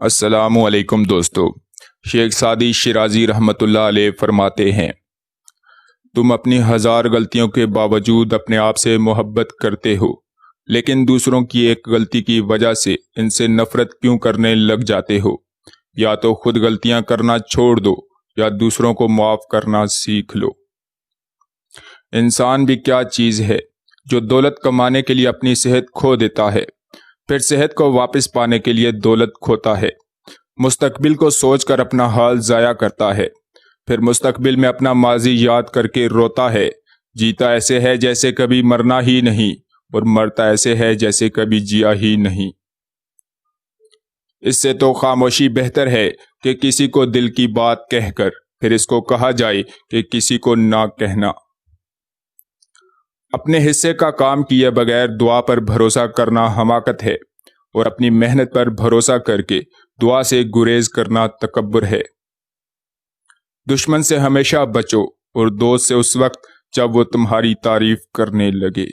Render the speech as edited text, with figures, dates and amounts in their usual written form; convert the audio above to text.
السلام علیکم دوستو، شیخ سعدی شیرازی رحمۃ اللہ علیہ فرماتے ہیں، تم اپنی ہزار غلطیوں کے باوجود اپنے آپ سے محبت کرتے ہو، لیکن دوسروں کی ایک غلطی کی وجہ سے ان سے نفرت کیوں کرنے لگ جاتے ہو؟ یا تو خود غلطیاں کرنا چھوڑ دو یا دوسروں کو معاف کرنا سیکھ لو۔ انسان بھی کیا چیز ہے جو دولت کمانے کے لیے اپنی صحت کھو دیتا ہے، پھر صحت کو واپس پانے کے لیے دولت کھوتا ہے، مستقبل کو سوچ کر اپنا حال ضائع کرتا ہے، پھر مستقبل میں اپنا ماضی یاد کر کے روتا ہے۔ جیتا ایسے ہے جیسے کبھی مرنا ہی نہیں، اور مرتا ایسے ہے جیسے کبھی جیا ہی نہیں۔ اس سے تو خاموشی بہتر ہے کہ کسی کو دل کی بات کہہ کر پھر اس کو کہا جائے کہ کسی کو نہ کہنا۔ اپنے حصے کا کام کیے بغیر دعا پر بھروسہ کرنا حماقت ہے، اور اپنی محنت پر بھروسہ کر کے دعا سے گریز کرنا تکبر ہے۔ دشمن سے ہمیشہ بچو اور دوست سے اس وقت جب وہ تمہاری تعریف کرنے لگے۔